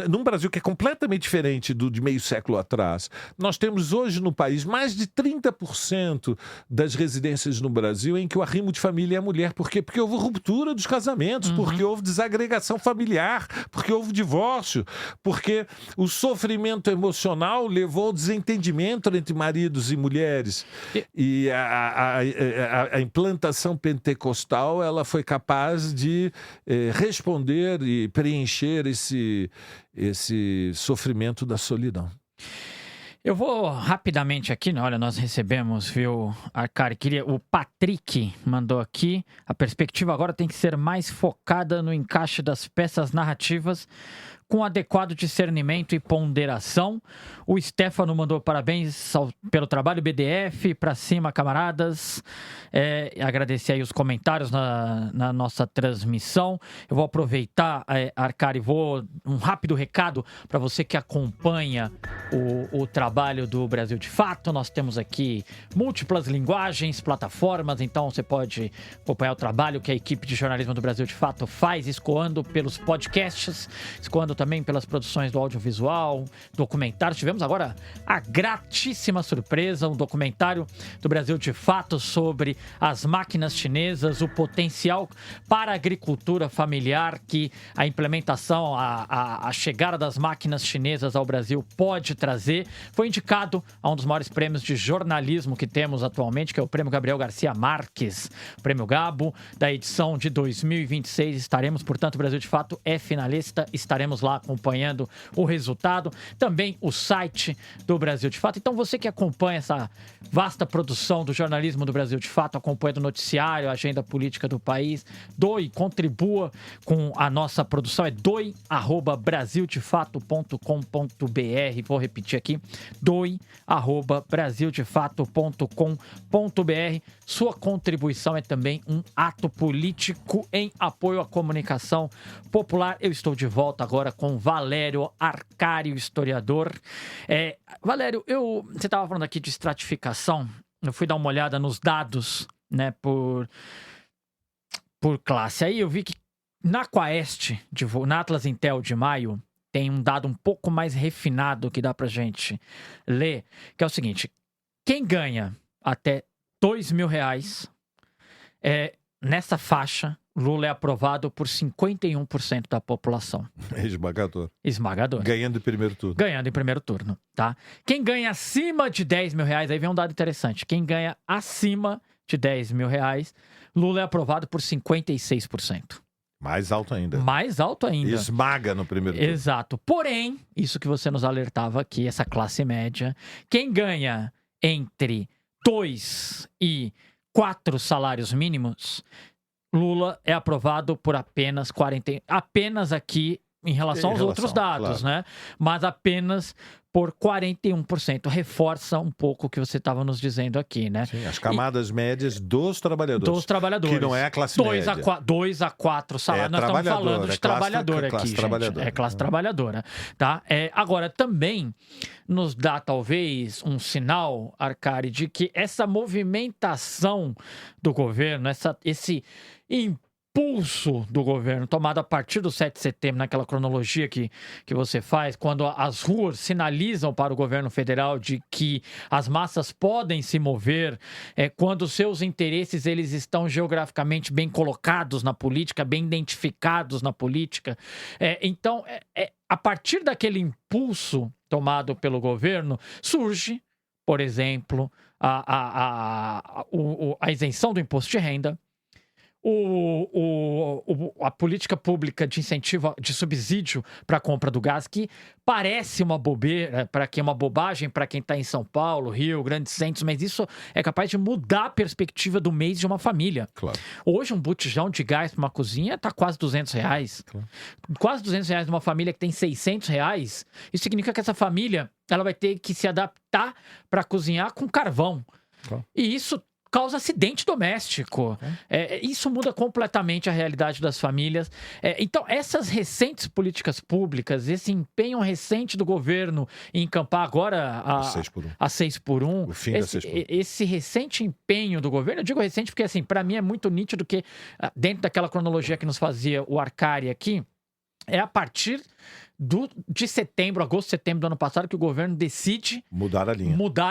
num Brasil que é completamente diferente de meio século atrás, nós temos hoje no país mais de 30% das residências no Brasil em que o arrimo de família é a mulher. Por quê? Porque houve ruptura dos casamentos, porque houve desagregação familiar, porque houve divórcio, porque o sofrimento emocional levou ao desentendimento entre maridos e mulheres. E a implantação pentecostal, ela foi capaz de responder e preencher esse sofrimento da solidão. Eu vou rapidamente aqui, né? Olha, nós recebemos, viu, o Patrick mandou aqui, a perspectiva agora tem que ser mais focada no encaixe das peças narrativas com adequado discernimento e ponderação. O Stefano mandou parabéns pelo trabalho, BDF, pra cima, camaradas. Agradecer aí os comentários na nossa transmissão. Eu vou aproveitar, Arcari, um rápido recado para você que acompanha o trabalho do Brasil de Fato. Nós temos aqui múltiplas linguagens, plataformas, então você pode acompanhar o trabalho que a equipe de jornalismo do Brasil de Fato faz, escoando pelos podcasts, escoando também pelas produções do audiovisual, documentários. Tivemos agora a gratíssima surpresa, um documentário do Brasil de Fato sobre as máquinas chinesas, o potencial para a agricultura familiar que a implementação, a chegada das máquinas chinesas ao Brasil pode trazer. Foi indicado a um dos maiores prêmios de jornalismo que temos atualmente, que é o Prêmio Gabriel Garcia Marques, o Prêmio Gabo, da edição de 2026. Estaremos, portanto, o Brasil de Fato é finalista, estaremos lá acompanhando o resultado. Também o site do Brasil de Fato. Então, você que acompanha essa vasta produção do jornalismo do Brasil de Fato, acompanha o noticiário, a agenda política do país, doe, contribua com a nossa produção, é doe@brasildefato.com.br. Vou repetir aqui, doe@brasildefato.com.br. Sua contribuição é também um ato político em apoio à comunicação popular. Eu estou de volta agora com Valério Arcari, historiador. Valério, você estava falando aqui de estratificação. Eu fui dar uma olhada nos dados, né, por classe. Aí eu vi que na Quaest, na Atlas Intel de maio, tem um dado um pouco mais refinado que dá pra gente ler, que é o seguinte: quem ganha até R$2.000, nessa faixa, Lula é aprovado por 51% da população. É esmagador. Esmagador. Ganhando em primeiro turno. Ganhando em primeiro turno, tá? Quem ganha acima de R$10.000, aí vem um dado interessante. Quem ganha acima de R$10.000, Lula é aprovado por 56%. Mais alto ainda. Mais alto ainda. Esmaga no primeiro turno. Exato. Porém, isso que você nos alertava aqui, essa classe média, quem ganha entre 2 e 4 salários mínimos, Lula é aprovado por apenas 40%. Apenas aqui em relação aos outros dados, claro, né? Mas apenas por 41%. Reforça um pouco o que você estava nos dizendo aqui, né? Sim, as camadas médias dos trabalhadores. Dos trabalhadores. Que não é a classe média. 2 a 4 salários. Nós estamos falando de trabalhador aqui, gente. Trabalhadora. É classe trabalhadora, tá? Agora, também nos dá, talvez, um sinal, Arcari, de que essa movimentação do governo, esse impulso do governo tomado a partir do 7 de setembro, naquela cronologia que você faz, quando as ruas sinalizam para o governo federal de que as massas podem se mover, quando seus interesses eles estão geograficamente bem colocados na política, bem identificados na política. Então, a partir daquele impulso tomado pelo governo, surge, por exemplo, a isenção do imposto de renda, a política pública de incentivo, de subsídio para a compra do gás, que parece uma bobeira, uma bobagem para quem está em São Paulo, Rio, grandes centros, mas isso é capaz de mudar a perspectiva do mês de uma família. Claro. Hoje, um botijão de gás para uma cozinha está quase R$200. Claro. Quase R$200 numa família que tem R$600. Isso significa que essa família ela vai ter que se adaptar para cozinhar com carvão. Claro. E isso causa acidente doméstico. Isso muda completamente a realidade das famílias. Então, essas recentes políticas públicas, esse empenho recente do governo em encampar agora a 6x1, o fim da 6x1. Esse recente empenho do governo, eu digo recente porque, assim, para mim é muito nítido que, dentro daquela cronologia que nos fazia o Arcari aqui, é a partir de agosto, setembro do ano passado, que o governo decide mudar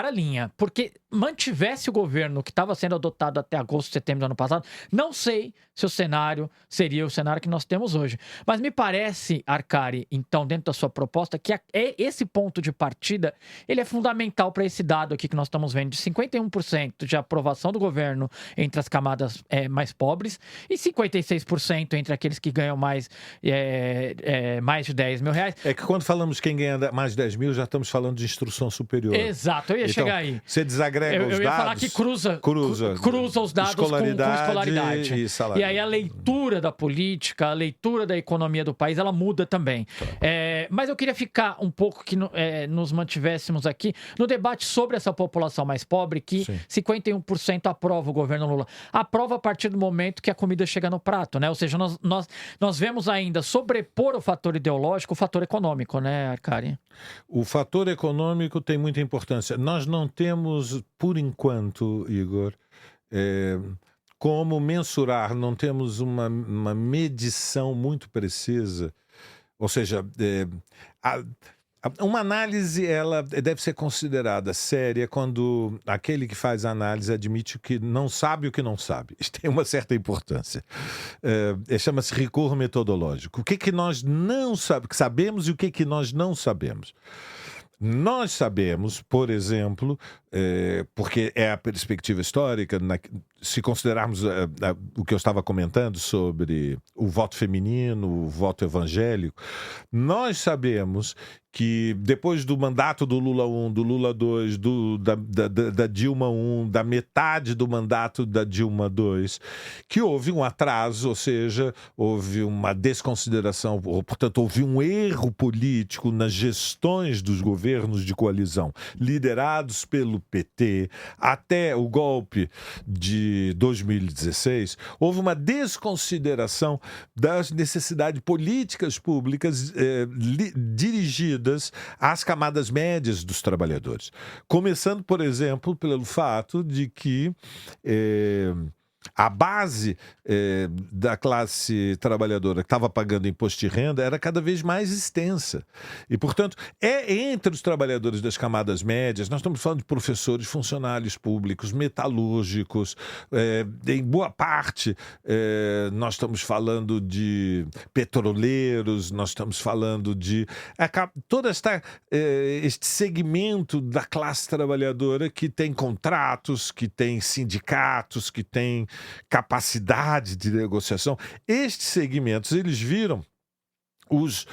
a linha. Porque mantivesse o governo que estava sendo adotado até agosto, setembro do ano passado, não sei se o cenário seria o cenário que nós temos hoje. Mas me parece, Arcari, então, dentro da sua proposta, que esse ponto de partida, ele é fundamental para esse dado aqui que nós estamos vendo, de 51% de aprovação do governo entre as camadas mais pobres e 56% entre aqueles que ganham mais de 10 mil reais. É que quando falamos quem ganha mais de 10 mil, já estamos falando de instrução superior. Exato, eu ia chegar aí. Você desagrega os dados. Eu ia falar que cruza os dados com escolaridade. E salário. E aí a leitura da política, a leitura da economia do país, ela muda também. Mas eu queria ficar um pouco que nos mantivéssemos aqui no debate sobre essa população mais pobre, que 51% aprova o governo Lula. Aprova a partir do momento que a comida chega no prato, né? Ou seja, nós vemos ainda sobrepor o fator ideológico, o fator econômico, né, Arcari? O fator econômico tem muita importância. Nós não temos, por enquanto, Igor, como mensurar, não temos uma medição muito precisa. Ou seja, uma análise ela deve ser considerada séria quando aquele que faz a análise admite que não sabe o que não sabe. Isso tem uma certa importância. Chama-se rigor metodológico. O que nós não sabemos e o que nós não sabemos? Nós sabemos, por exemplo, porque é a perspectiva histórica, se considerarmos o que eu estava comentando sobre o voto feminino, o voto evangélico, nós sabemos que depois do mandato do Lula I, do Lula II, da Dilma I, da metade do mandato da Dilma II, que houve um atraso, ou seja, houve uma desconsideração, ou, portanto, houve um erro político nas gestões dos governos de coalizão, liderados pelo PT, até o golpe de 2016, houve uma desconsideração das necessidades políticas públicas dirigidas às camadas médias dos trabalhadores. Começando, por exemplo, pelo fato de que a base da classe trabalhadora que estava pagando imposto de renda era cada vez mais extensa. E, portanto, entre os trabalhadores das camadas médias, nós estamos falando de professores, funcionários públicos, metalúrgicos, em boa parte nós estamos falando de petroleiros, nós estamos falando de todo este segmento da classe trabalhadora que tem contratos, que tem sindicatos, que tem capacidade de negociação. Estes segmentos, eles viram os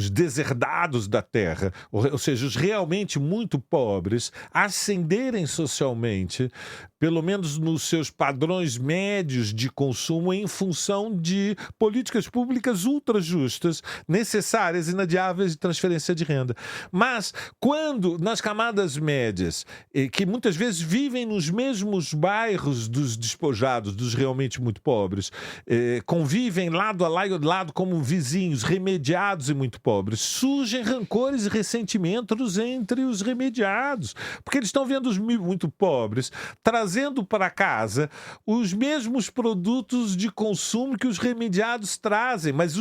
deserdados da terra, ou seja, os realmente muito pobres, ascenderem socialmente, pelo menos nos seus padrões médios de consumo, em função de políticas públicas ultra justas, necessárias, inadiáveis de transferência de renda. Mas, quando nas camadas médias, que muitas vezes vivem nos mesmos bairros dos despojados, dos realmente muito pobres, convivem lado a lado como vizinhos, remediados e muito pobres, surgem rancores e ressentimentos entre os remediados, porque eles estão vendo os muito pobres trazendo para casa os mesmos produtos de consumo que os remediados trazem, mas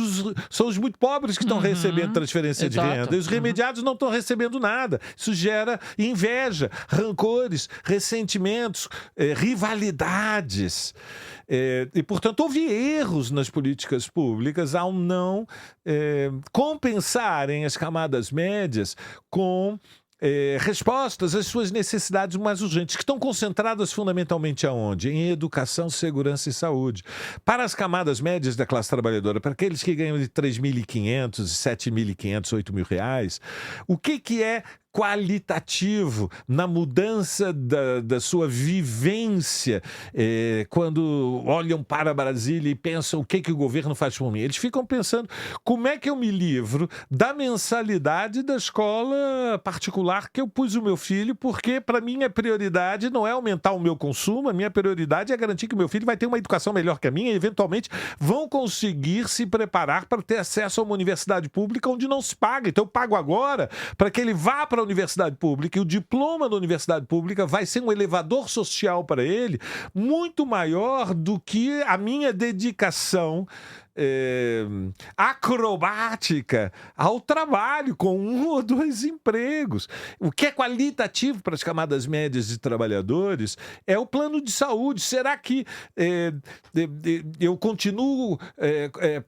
são os muito pobres que estão recebendo transferência de renda, e os remediados não estão recebendo nada. Isso gera inveja, rancores, ressentimentos, rivalidades. E, portanto, houve erros nas políticas públicas ao não compensarem as camadas médias com respostas às suas necessidades mais urgentes, que estão concentradas fundamentalmente aonde? Em educação, segurança e saúde. Para as camadas médias da classe trabalhadora, para aqueles que ganham de R$ 3.500, R$ 7.500, R$ 8.000, o que é qualitativo na mudança da sua vivência quando olham para Brasília e pensam o que o governo faz por mim? Eles ficam pensando como é que eu me livro da mensalidade da escola particular que eu pus o meu filho, porque para mim a prioridade não é aumentar o meu consumo, a minha prioridade é garantir que o meu filho vai ter uma educação melhor que a minha e eventualmente vão conseguir se preparar para ter acesso a uma universidade pública onde não se paga. Então eu pago agora para que ele vá para a universidade pública, e o diploma da universidade pública vai ser um elevador social para ele muito maior do que a minha dedicação acrobática ao trabalho com 1 ou 2 empregos. O que é qualitativo para as camadas médias de trabalhadores é o plano de saúde. Será que eu continuo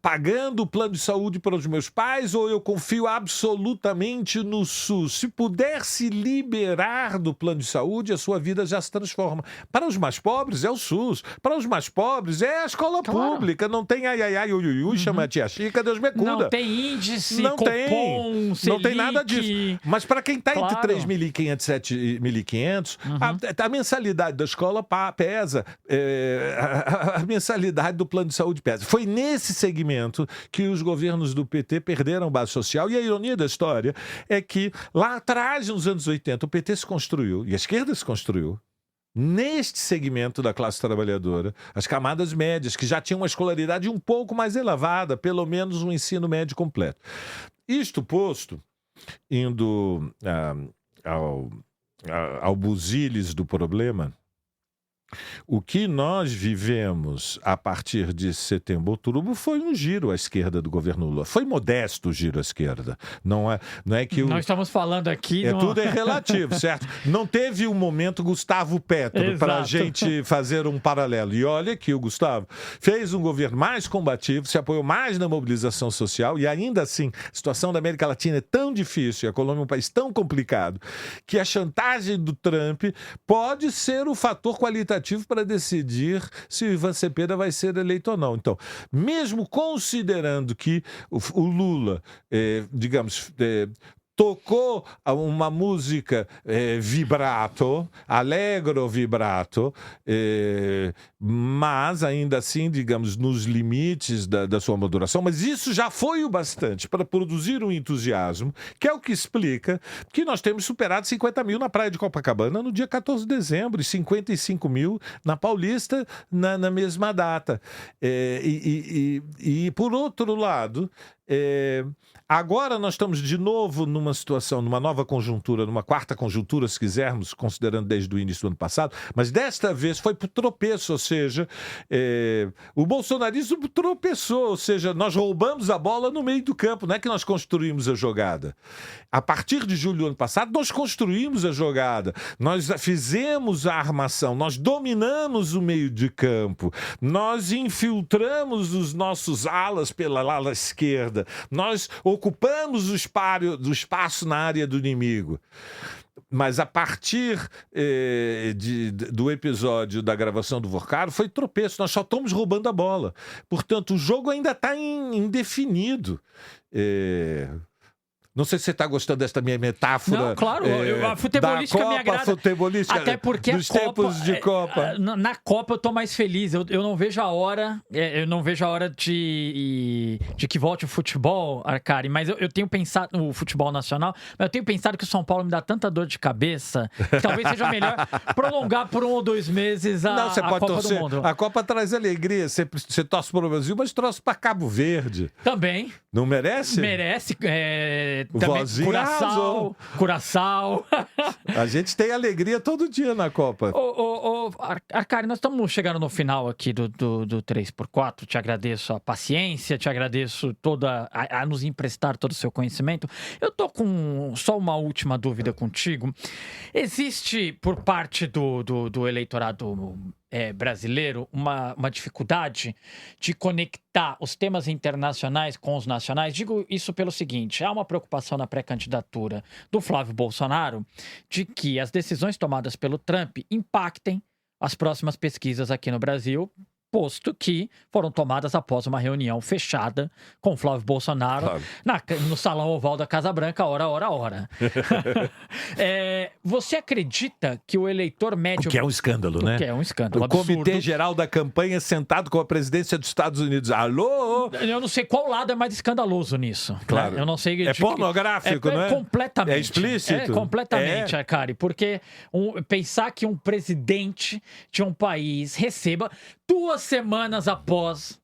pagando o plano de saúde para os meus pais, ou eu confio absolutamente no SUS? Se puder se liberar do plano de saúde, a sua vida já se transforma. Para os mais pobres é o SUS, para os mais pobres é a escola pública, não tem ai, ai, ai, iuiui, chama a tia Chica, Deus me cuida. Não tem índice, não Copom, tem, Selic. não tem nada disso. Mas para quem está Claro. entre 3.500 e 7.500, a mensalidade da escola pesa, a mensalidade do plano de saúde pesa. Foi nesse segmento que os governos do PT perderam base social. E a ironia da história é que lá atrás, nos anos 80, o PT se construiu, e a esquerda se construiu, neste segmento da classe trabalhadora, as camadas médias, que já tinham uma escolaridade um pouco mais elevada, pelo menos um ensino médio completo. Isto posto, indo ao busilis do problema, o que nós vivemos a partir de setembro, outubro, foi um giro à esquerda do governo Lula. Foi modesto o giro à esquerda. Não é que Nós estamos falando aqui... Tudo é relativo, certo? Não teve um momento Gustavo Petro para a gente fazer um paralelo. E olha que o Gustavo fez um governo mais combativo, se apoiou mais na mobilização social e ainda assim, a situação da América Latina é tão difícil e a Colômbia é um país tão complicado que a chantagem do Trump pode ser o fator qualitativo para decidir se o Ivan Cepeda vai ser eleito ou não. Então, mesmo considerando que o Lula, digamos, tocou uma música vibrato, allegro vibrato, mas ainda assim, digamos, nos limites da sua modulação, mas isso já foi o bastante para produzir um entusiasmo, que é o que explica que nós temos superado 50 mil na praia de Copacabana no dia 14 de dezembro e 55 mil na Paulista na mesma data. E por outro lado, agora nós estamos de novo numa situação, numa nova conjuntura, numa quarta conjuntura, se quisermos, considerando desde o início do ano passado, mas desta vez foi por tropeço, ou seja, o bolsonarismo tropeçou, ou seja, nós roubamos a bola no meio do campo, não é que nós construímos a jogada. A partir de julho do ano passado, nós construímos a jogada, nós fizemos a armação, nós dominamos o meio de campo, nós infiltramos os nossos alas pela ala esquerda, nós ocupamos o espaço na área do inimigo. Mas a partir do episódio da gravação do Vorcaro, foi tropeço. Nós só estamos roubando a bola. Portanto, o jogo ainda está indefinido. Não sei se você está gostando desta minha metáfora. Não, claro, a futebolística me agrada. Até porque dos tempos de Copa. Na Copa eu tô mais feliz. Eu não vejo a hora. Eu não vejo a hora de que volte o futebol, Arcari. Mas eu tenho pensado no futebol nacional. Mas eu tenho pensado que o São Paulo me dá tanta dor de cabeça que talvez seja melhor prolongar por 1 ou 2 meses a Copa do Mundo. A Copa traz alegria. Você torce para o Brasil, mas torce para Cabo Verde. Também. Não merece? Merece. Também Curaçao. A gente tem alegria todo dia na Copa. Arcari, nós estamos chegando no final aqui do 3x4. Te agradeço a paciência, te agradeço a nos emprestar todo o seu conhecimento. Eu tô com só uma última dúvida contigo. Existe, por parte do eleitorado brasileiro, uma dificuldade de conectar os temas internacionais com os nacionais? Digo isso pelo seguinte: há uma preocupação na pré-candidatura do Flávio Bolsonaro de que as decisões tomadas pelo Trump impactem as próximas pesquisas aqui no Brasil, posto que foram tomadas após uma reunião fechada com o Flávio Bolsonaro, claro, no Salão Oval da Casa Branca, hora. Você acredita que o eleitor médio... O que é um escândalo, né? O que é um escândalo, o Comitê Geral da Campanha sentado com a presidência dos Estados Unidos. Alô? Eu não sei qual lado é mais escandaloso nisso. Claro. Né? Eu não sei... É pornográfico, não é? Completamente. É explícito? É completamente, Arcari. Porque pensar que um presidente de um país receba 2 semanas após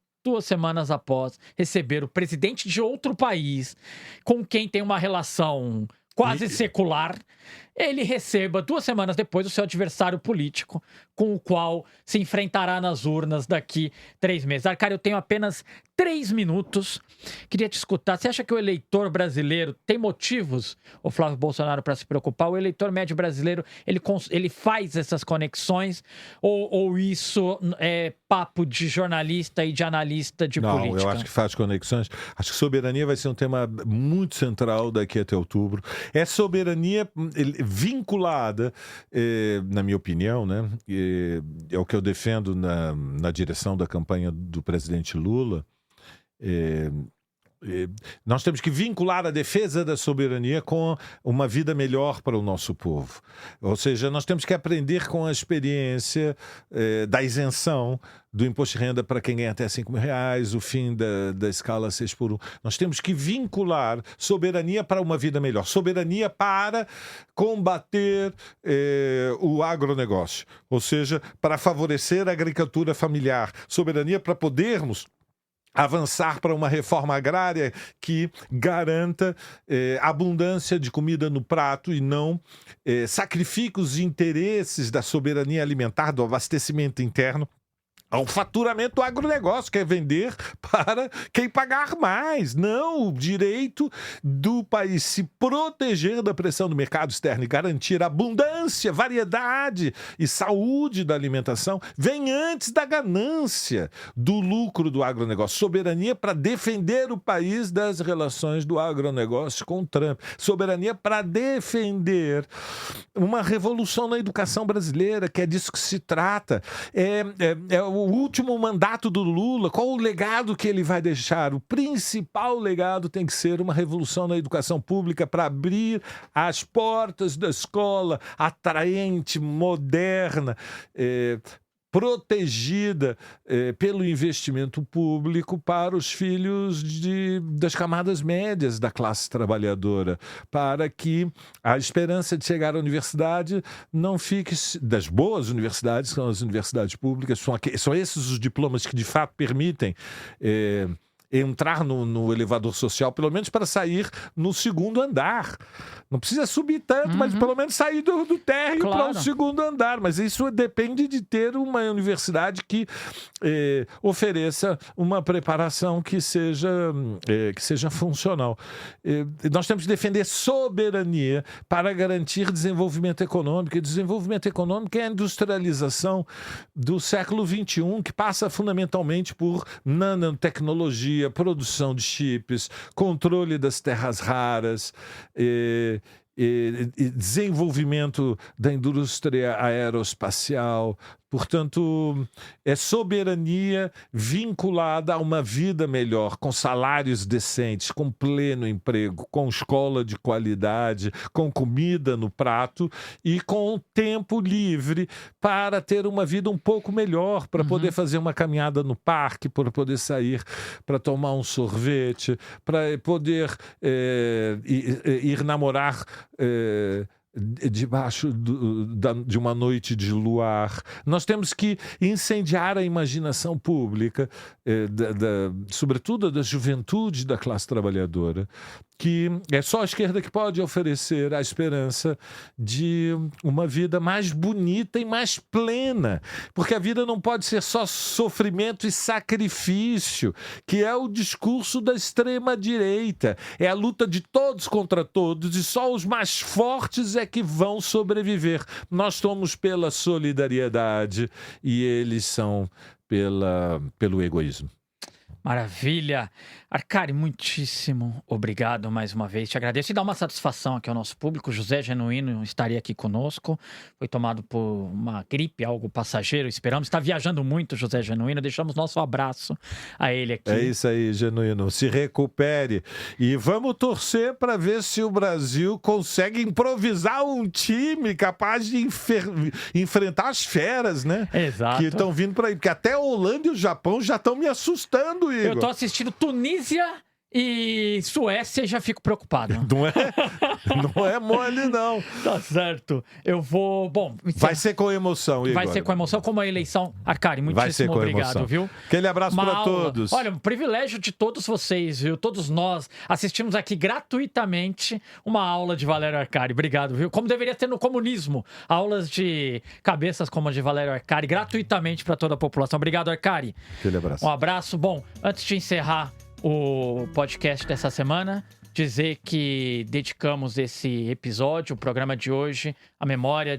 receber o presidente de outro país com quem tem uma relação quase secular, ele receba 2 semanas depois o seu adversário político, com o qual se enfrentará nas urnas daqui 3 meses. Arcari, eu tenho apenas 3 minutos. Queria te escutar. Você acha que o eleitor brasileiro tem motivos, o Flávio Bolsonaro, para se preocupar? O eleitor médio brasileiro, ele faz essas conexões? Ou isso é papo de jornalista e de analista de política? Não, eu acho que faz conexões. Acho que soberania vai ser um tema muito central daqui até outubro. É soberania vinculada, na minha opinião, né? É o que eu defendo na direção da campanha do presidente Lula, É, nós temos que vincular a defesa da soberania com uma vida melhor para o nosso povo. Ou seja, nós temos que aprender com a experiência da isenção do imposto de renda para quem ganha até R$5.000, o fim da escala 6x1. Nós temos que vincular soberania para uma vida melhor, soberania para combater o agronegócio, ou seja, para favorecer a agricultura familiar, soberania para podermos avançar para uma reforma agrária que garanta abundância de comida no prato e não sacrifique os interesses da soberania alimentar, do abastecimento interno, ao faturamento do agronegócio, que é vender para quem pagar mais. Não, o direito do país se proteger da pressão do mercado externo e garantir abundância, variedade e saúde da alimentação vem antes da ganância, do lucro do agronegócio. Soberania para defender o país das relações do agronegócio com o Trump. Soberania para defender uma revolução na educação brasileira, que é disso que se trata. O último mandato do Lula, qual o legado que ele vai deixar? O principal legado tem que ser uma revolução na educação pública para abrir as portas da escola atraente, moderna, protegida pelo investimento público para os filhos das camadas médias da classe trabalhadora, para que a esperança de chegar à universidade não fique, das boas universidades, que são as universidades públicas, são esses os diplomas que de fato permitem entrar no elevador social, pelo menos para sair no segundo andar. Não precisa subir tanto, mas pelo menos sair do térreo para o segundo andar. Mas isso depende de ter uma universidade que ofereça uma preparação que seja funcional. Nós temos que defender soberania para garantir desenvolvimento econômico. E desenvolvimento econômico é a industrialização do século XXI, que passa fundamentalmente por nanotecnologia, produção de chips, controle das terras raras, e desenvolvimento da indústria aeroespacial. Portanto, é soberania vinculada a uma vida melhor, com salários decentes, com pleno emprego, com escola de qualidade, com comida no prato e com tempo livre para ter uma vida um pouco melhor, para poder fazer uma caminhada no parque, para poder sair para tomar um sorvete, para poder ir namorar debaixo de uma noite de luar. Nós temos que incendiar a imaginação pública, sobretudo da juventude da classe trabalhadora, que é só a esquerda que pode oferecer a esperança de uma vida mais bonita e mais plena, porque a vida não pode ser só sofrimento e sacrifício, que é o discurso da extrema-direita. É a luta de todos contra todos e só os mais fortes é que vão sobreviver. Nós somos pela solidariedade e eles são pelo egoísmo. Maravilha. Arcari, muitíssimo obrigado mais uma vez. Te agradeço e dá uma satisfação aqui ao nosso público. José Genuíno estaria aqui conosco. Foi tomado por uma gripe, algo passageiro. Esperamos. Está viajando muito, José Genuíno. Deixamos nosso abraço a ele aqui. É isso aí, Genuíno. Se recupere. E vamos torcer para ver se o Brasil consegue improvisar um time capaz de enfrentar as feras, né? Exato. Que estão vindo para aí. Porque até a Holanda e o Japão já estão me assustando, Igor. Eu tô assistindo Tunísia e Suécia e já fico preocupado. Não é mole, não. Tá certo. Eu vou... Bom... Vai ser com emoção, Igor. Vai ser com emoção, como a eleição. Arcari, muitíssimo obrigado, emoção. Viu? Aquele abraço para todos. Olha, um privilégio de todos vocês, viu? Todos nós assistimos aqui gratuitamente uma aula de Valério Arcari. Obrigado, viu? Como deveria ter no comunismo. Aulas de cabeças como a de Valério Arcari, gratuitamente para toda a população. Obrigado, Arcari. Aquele abraço. Um abraço. Bom, antes de encerrar o podcast dessa semana, dizer que dedicamos esse episódio, o programa de hoje, à memória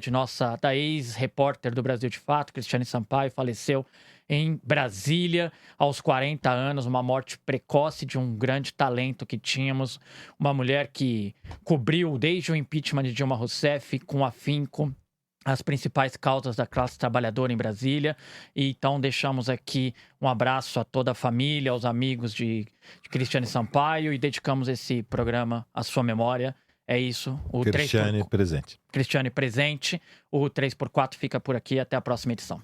da ex-repórter do Brasil de Fato, Cristiane Sampaio, faleceu em Brasília aos 40 anos, uma morte precoce de um grande talento que tínhamos, uma mulher que cobriu desde o impeachment de Dilma Rousseff com afinco as principais causas da classe trabalhadora em Brasília. E então deixamos aqui um abraço a toda a família, aos amigos de Cristiane Sampaio e dedicamos esse programa à sua memória. É isso. O Cristiane presente. Cristiane presente. O 3x4 fica por aqui. Até a próxima edição.